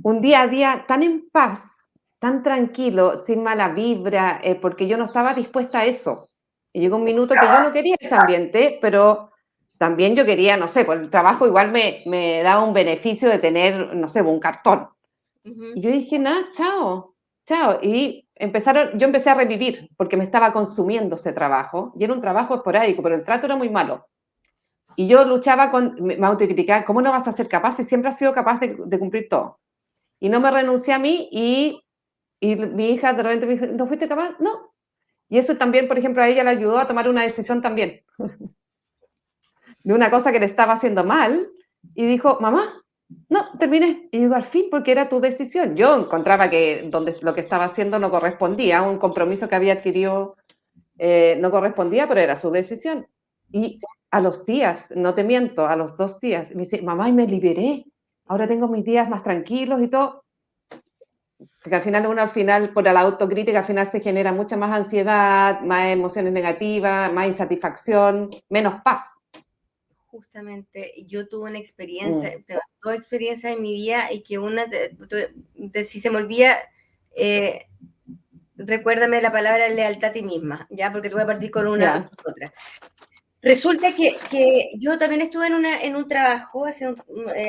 un día a día tan en paz, tan tranquilo, sin mala vibra, porque yo no estaba dispuesta a eso. Y llegó un minuto que yo no quería ese ambiente, pero también yo quería, no sé, por el trabajo igual me daba un beneficio de tener, no sé, un cartón. Y Ujú. yo dije, nada, chao, chao. Y yo empecé a revivir porque me estaba consumiendo ese trabajo. Y era un trabajo esporádico, pero el trato era muy malo. Y yo luchaba me autocriticaba, ¿cómo no vas a ser capaz si siempre has sido capaz de cumplir todo? Y no me renuncié a mí y mi hija de repente me dijo, ¿no fuiste capaz? No. Y eso también, por ejemplo, a ella le ayudó a tomar una decisión también de una cosa que le estaba haciendo mal y dijo, mamá, no, terminé. Y digo, al fin, porque era tu decisión. Yo encontraba que lo que estaba haciendo no correspondía, un compromiso que había adquirido no correspondía, pero era su decisión. Y a los días, no te miento, a los 2 días, me dice, mamá, y me liberé. Ahora tengo mis días más tranquilos y todo. Porque al final, por la autocrítica, al final se genera mucha más ansiedad, más emociones negativas, más insatisfacción, menos paz. Justamente, yo tuve una experiencia, Mm, dos experiencias en mi vida y que una, si se me olvida, eh, recuérdame la palabra lealtad a ti misma, ¿ya? Porque te voy a partir con una ya, con otra. Resulta que yo también estuve en un trabajo hace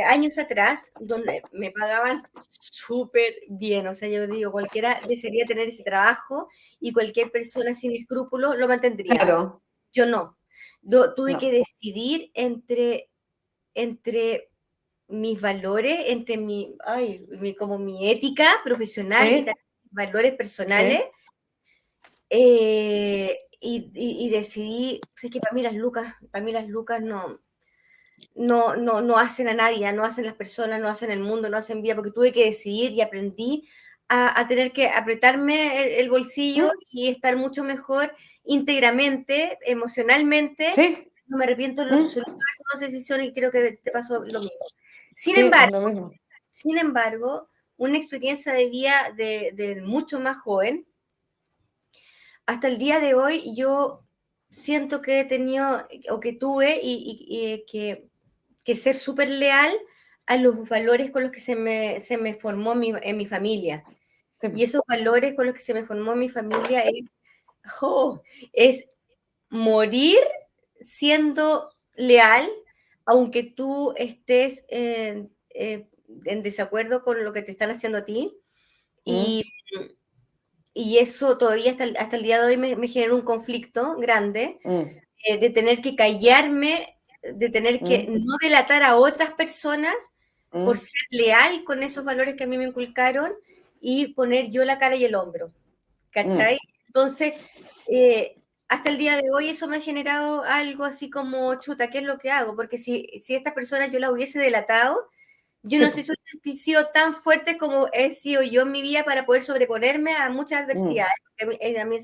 años atrás donde me pagaban súper bien, o sea, yo digo, cualquiera desearía tener ese trabajo y cualquier persona sin escrúpulos lo mantendría. claro, Yo no. Yo tuve que no. decidir entre mis valores, entre como mi ética profesional y ¿Sí? también mis valores personales, ¿Sí? y decidí, pues es que para mí las lucas no hacen a nadie, no hacen las personas, no hacen el mundo, no hacen vida, porque tuve que decidir y aprendí a tener que apretarme el bolsillo ¿Mm? y estar mucho mejor íntegramente, emocionalmente. ¿Sí? No me arrepiento en lo ¿Mm? absoluto de todas esas decisiones y creo que te pasó lo mismo. Sin Sí, es embargo, lo mismo. sin embargo, una experiencia de vida de mucho más joven, hasta el día de hoy yo siento que he tenido o que tuve que ser súper leal a los valores con los que se me formó en mi familia. Sí. Y esos valores con los que se me formó mi familia oh, es morir siendo leal, aunque tú estés en desacuerdo con lo que te están haciendo a ti. ¿Mm? Y, y eso todavía hasta el día de hoy me genera un conflicto grande, ¿Mm? de tener que callarme, de tener que ¿Mm? no delatar a otras personas por ¿Mm? ser leal con esos valores que a mí me inculcaron y poner yo la cara y el hombro, ¿Mm? ¿cachai? Entonces, eh, hasta el día de hoy eso me ha generado algo así como, chuta, ¿qué es lo que hago? Porque si estas personas yo las hubiese delatado, yo Sí, no sé po. si hubiese sido tan fuerte como he sido yo en mi vida para poder sobreponerme a muchas ¿Mm? adversidades. Porque a mí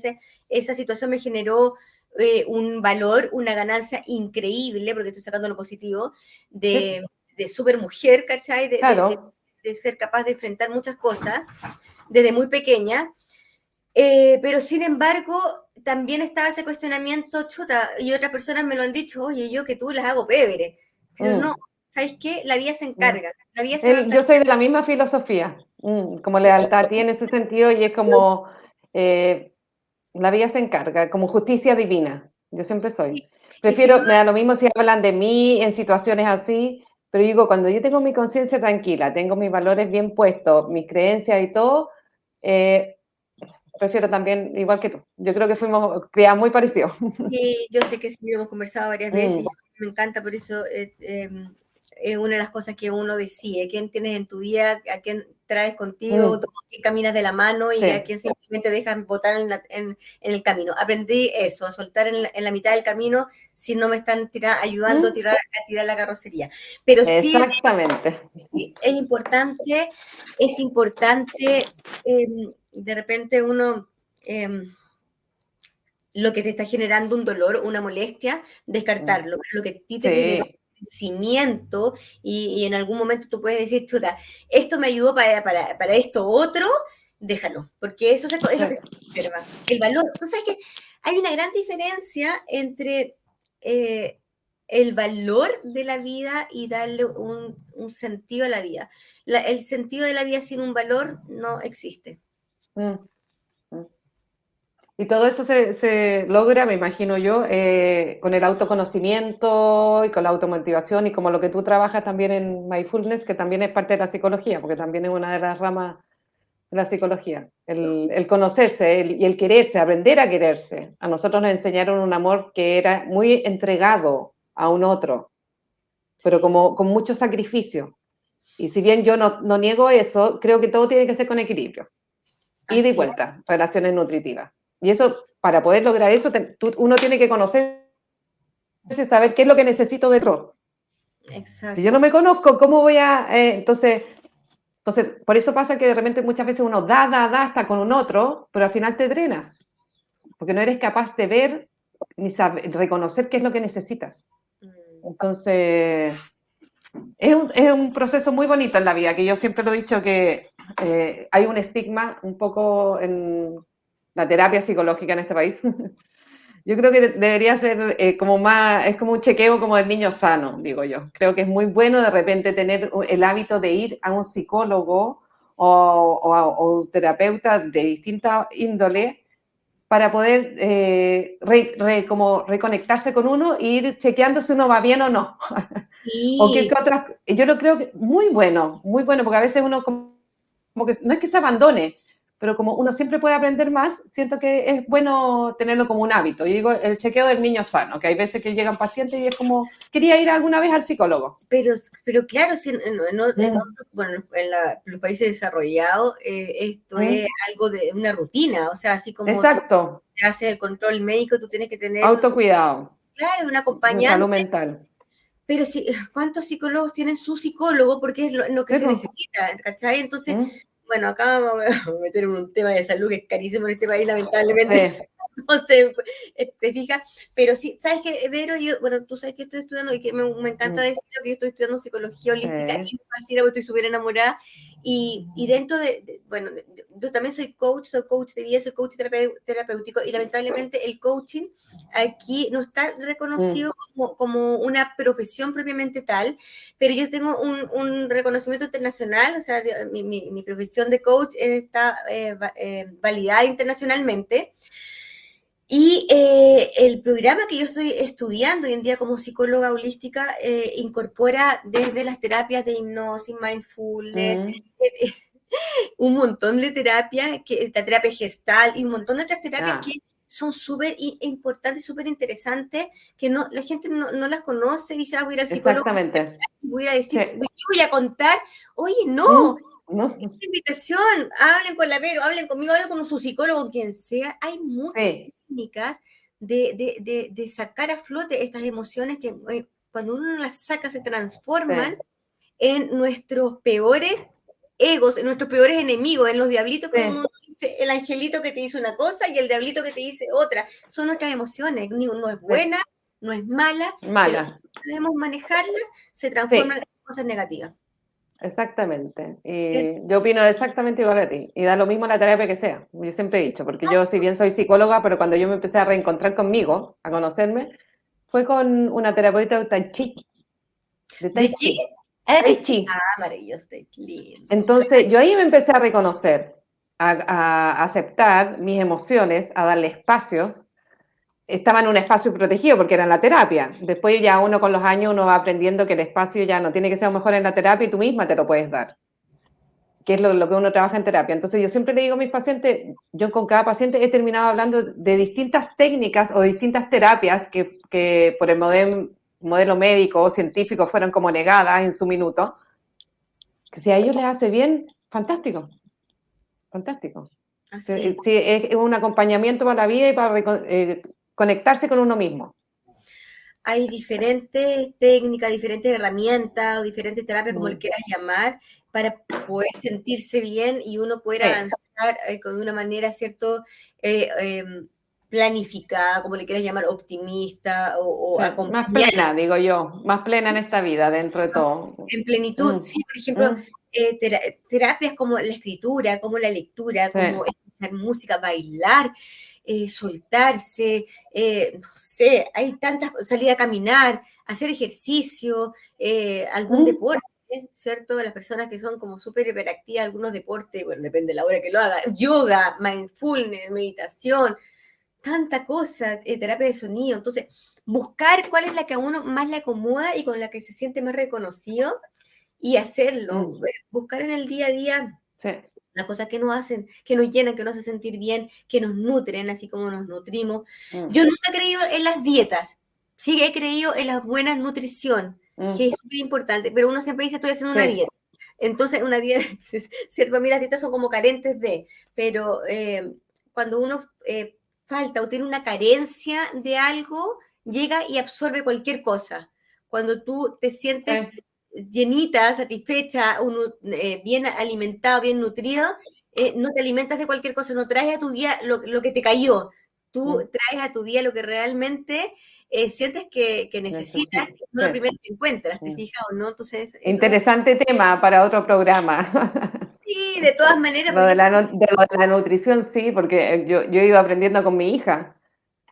esa situación me generó un valor, una ganancia increíble, porque estoy sacando lo positivo, Sí, de super mujer, ¿cachai? claro. De ser capaz de enfrentar muchas cosas desde muy pequeña. Pero sin embargo, también estaba ese cuestionamiento, chuta, y otras personas me lo han dicho, oye, yo que tú las hago péveres. Pero no, Mm, ¿sabes qué? La vida se mm. encarga, la vida se va a encargar. Yo soy de la misma filosofía, como lealtad a ti en ese sentido, y es como eh, la vida se encarga, como justicia divina. Yo siempre soy. Y si Prefiero, no, me da lo mismo si hablan de mí en situaciones así, pero digo, cuando yo tengo mi conciencia tranquila, tengo mis valores bien puestos, mis creencias y todo, eh, prefiero también, igual que tú. Yo creo que fuimos criadas muy parecidos. yo sé que sí, hemos conversado varias veces Mm, y me encanta, por eso es una de las cosas que uno decide, quién tienes en tu vida, a quién traes contigo, mm, con quién caminas de la mano y a sí, quién simplemente dejas botar en el camino. Aprendí eso, a soltar en la mitad del camino si no me están ayudando mm, a tirar la carrocería. Pero sí exactamente. es importante de repente uno... lo que te está generando un dolor, una molestia, Mm, descartarlo. Pero lo que a ti te generó sí, crecimiento y en algún momento tú puedes decir, chuta, esto me ayudó para esto otro, déjalo, porque eso es lo que se sí, observa. El valor. Tú sabes que hay una gran diferencia entre eh, el valor de la vida y darle un sentido a la vida. El sentido de la vida sin un valor no existe. mm, mm. Y todo eso se logra, me imagino yo, con el autoconocimiento y con la automotivación y como lo que tú trabajas también en Mindfulness, que también es parte de la psicología, porque también es una de las ramas de la psicología. El conocerse y el quererse, aprender a quererse. A nosotros nos enseñaron un amor que era muy entregado a un otro, pero Sí, como con mucho sacrificio. Y si bien yo no niego eso, creo que todo tiene que ser con equilibrio. Ida y así vuelta, relaciones nutritivas. Y eso, para poder lograr eso, uno tiene que conocerse, saber qué es lo que necesito de otro. es, Si yo no exacto. me conozco, ¿cómo voy a...? Entonces, por eso pasa que de repente muchas veces uno da hasta con un otro, pero al final te drenas, porque no eres capaz de ver ni reconocer qué es lo que necesitas. Mm. Entonces, es un proceso muy bonito en la vida, que yo siempre lo he dicho que hay un estigma un poco en la terapia psicológica en este país. Yo creo que debería ser como más, es como un chequeo como del niño sano, digo yo. Creo que es muy bueno de repente tener el hábito de ir a un psicólogo o un terapeuta de distinta índole para poder como reconectarse con uno e ir chequeando si uno va bien o no. O qué Sí, otras, yo lo creo que muy bueno, porque a veces uno como que no es que se abandone, pero como uno siempre puede aprender más, siento que es bueno tenerlo como un hábito. Yo digo, el chequeo del niño sano, que hay veces que llegan pacientes y es como, quería ir alguna vez al psicólogo. pero claro, sí, Mm, bueno, los países desarrollados esto es mm, algo de una rutina, o sea, así como tú exacto, haces el control médico, tú tienes que tener, autocuidado, claro, un salud acompañante, mental. pero sí, ¿cuántos psicólogos tienen su psicólogo? Porque es lo que Sí, se pues, necesita, ¿cachai? Entonces, mm, bueno, acá vamos a meter en un tema de salud que es carísimo en este país, lamentablemente. sí, Entonces, te fijas, pero sí, ¿sabes qué, Vero? Yo, bueno, tú sabes que estoy estudiando y que me encanta mm, decirlo, que yo estoy estudiando psicología holística sí, y me fascina porque estoy súper enamorada. Y dentro bueno, yo también soy coach de vida, soy coach terapéutico y lamentablemente el coaching aquí no está mm, reconocido como una profesión propiamente tal, pero yo tengo un reconocimiento internacional, o sea, mi profesión de coach está validada internacionalmente. Y el programa que yo estoy estudiando hoy en día como psicóloga holística incorpora desde las terapias de hipnosis, mindfulness, mm, eh, un montón de terapias, la terapia gestal y un montón de otras terapias que ah, son súper importantes, súper interesantes, que no, la gente no las conoce y dice, voy a ir al psicólogo, exactamente. voy a Sí, decir, voy a contar, oye, no, mm, no, esta invitación, hablen con la Vero, hablen conmigo, hablen con su psicólogo, quien sea, hay muchas sí, técnicas de sacar a flote estas emociones que cuando uno las saca se transforman sí, en nuestros peores egos, en nuestros peores enemigos, en los diablitos, como sí, uno dice, el angelito que te dice una cosa y el diablito que te dice otra. Son nuestras emociones, no es sí. buena, no es mala, pero si Mala. sabemos manejarlas, se transforman Sí, en cosas negativas. exactamente. Y yo opino exactamente igual a ti. Y da lo mismo la terapia que sea. Yo siempre he dicho, porque yo si bien soy psicóloga, pero cuando yo me empecé a reencontrar conmigo, a conocerme, fue con una terapeuta de ¿De Tai qué? Chi, Ah, Tai de chi. Chi. Ah, maravilloso, qué lindo. Entonces, yo ahí me empecé a reconocer, a aceptar mis emociones, a darle espacios. estaba en un espacio protegido porque era en la terapia. Después ya uno con los años uno va aprendiendo que el espacio ya no tiene que ser mejor en la terapia y tú misma te lo puedes dar, que es lo que uno trabaja en terapia. Entonces yo siempre le digo a mis pacientes, yo con cada paciente he terminado hablando de distintas técnicas o distintas terapias que por el modelo médico o científico fueron como negadas en su minuto, que si a ellos les hace bien, fantástico, fantástico. Así. Sí, es un acompañamiento para la vida y para conectarse con uno mismo. Hay diferentes técnicas, diferentes herramientas o diferentes terapias, como le quieras llamar, para poder sentirse bien y uno poder avanzar con una manera, ¿cierto? Planificada, como le quieras llamar, optimista o acompañada. Más plena, digo yo, más plena en esta vida, dentro de todo. En plenitud, sí, por ejemplo, terapias como la escritura, como la lectura, como escuchar música, bailar, soltarse, no sé, hay tantas, salir a caminar, hacer ejercicio, algún deporte, ¿cierto? Las personas que son como súper hiperactivas, algunos deportes, bueno, depende de la hora que lo haga, yoga, mindfulness, meditación, tanta cosa, terapia de sonido. Entonces, buscar cuál es la que a uno más le acomoda y con la que se siente más reconocido y hacerlo. Buscar en el día a día las cosas que nos hacen, que nos llenan, que nos hacen sentir bien, que nos nutren, así como nos nutrimos. Yo nunca he creído en las dietas, sí he creído en la buena nutrición, que es súper importante, pero uno siempre dice, estoy haciendo una dieta. Entonces, una dieta, cierto, para mí las dietas son como carentes de, pero cuando uno falta o tiene una carencia de algo, llega y absorbe cualquier cosa. Cuando tú te sientes llenita, satisfecha, bien alimentado, bien nutrido, no te alimentas de cualquier cosa, no traes a tu día lo que te cayó, tú traes a tu día lo que realmente sientes que necesitas, no lo primero que encuentras, ¿te fijas o no? Entonces, interesante tema para otro programa. Sí, de todas maneras. Lo de la nutrición, sí, porque yo he ido aprendiendo con mi hija,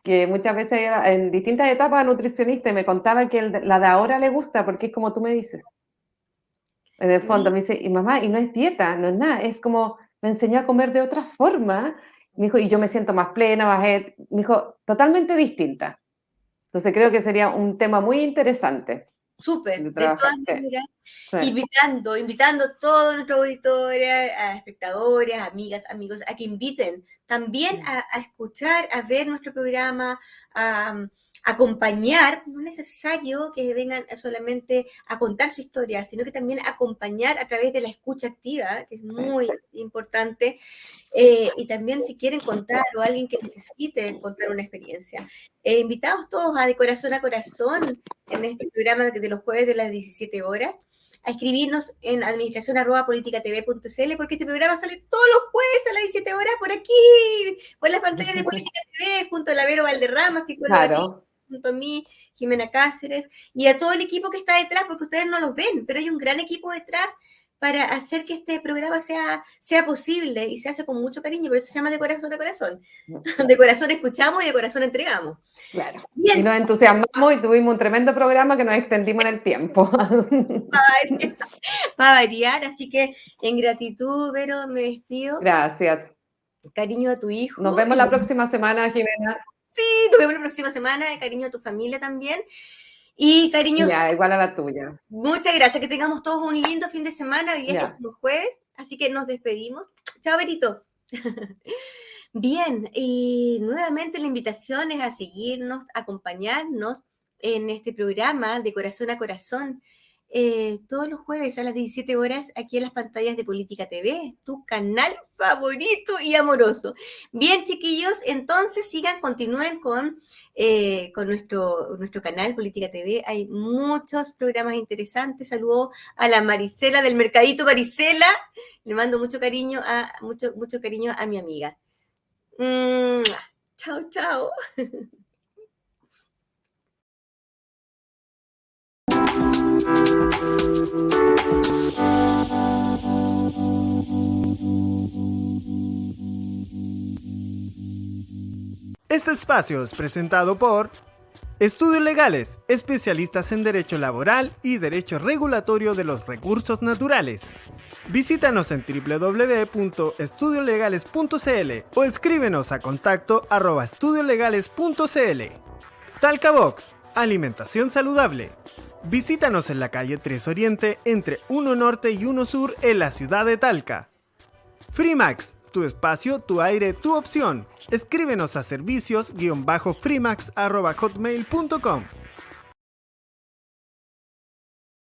que muchas veces era en distintas etapas nutricionista y me contaba que la de ahora le gusta porque es como tú me dices. En el fondo me dice, y mamá, y no es dieta, no es nada, es como me enseñó a comer de otra forma, me dijo, y yo me siento más plena, me dijo, totalmente distinta. Entonces creo que sería un tema muy interesante. Súper, de todas maneras, invitando a todos nuestros auditores, a espectadores, amigas, amigos, a que inviten también a escuchar, a ver nuestro programa, a acompañar. No es necesario que vengan solamente a contar su historia, sino que también acompañar a través de la escucha activa, que es muy importante. Y también si quieren contar o alguien que necesite contar una experiencia. Invitados todos a De Corazón a Corazón en este programa de los jueves de las 17 horas, a escribirnos en administración@politicatv.cl porque este programa sale todos los jueves a las 17 horas por aquí, por las pantallas de Política TV, junto a la Vero Valderrama, psicóloga, junto a mí, Jimena Cáceres, y a todo el equipo que está detrás, porque ustedes no los ven, pero hay un gran equipo detrás para hacer que este programa sea posible y se hace con mucho cariño, por eso se llama De Corazón a Corazón. De corazón escuchamos y de corazón entregamos. Claro. Bien. Y nos entusiasmamos y tuvimos un tremendo programa que nos extendimos en el tiempo. Para variar, así que en gratitud, Vero, me despido. Gracias. Cariño a tu hijo. Nos vemos la próxima semana, Jimena. Sí, nos vemos la próxima semana. Cariño a tu familia también. Y cariños. Ya, igual a la tuya. Muchas gracias. Que tengamos todos un lindo fin de semana. Hoy día es jueves, así que nos despedimos. Chao, Berito. Bien, y nuevamente la invitación es a seguirnos, acompañarnos en este programa de Corazón a Corazón, todos los jueves a las 17 horas aquí en las pantallas de Política TV, tu canal favorito y amoroso. Bien, chiquillos, entonces continúen con nuestro canal Política TV. Hay muchos programas interesantes. Saludo a la Marisela del Mercadito Marisela. Le mando mucho cariño a mi amiga. Chao, chao. Este espacio es presentado por Estudios Legales, especialistas en Derecho Laboral y Derecho Regulatorio de los Recursos Naturales. Visítanos en www.estudiolegales.cl o escríbenos a contacto@estudiolegales.cl. Talcabox, alimentación saludable. Visítanos en la calle 3 Oriente entre 1 Norte y 1 Sur en la ciudad de Talca. Freemax, tu espacio, tu aire, tu opción. Escríbenos a servicios-freemax@hotmail.com.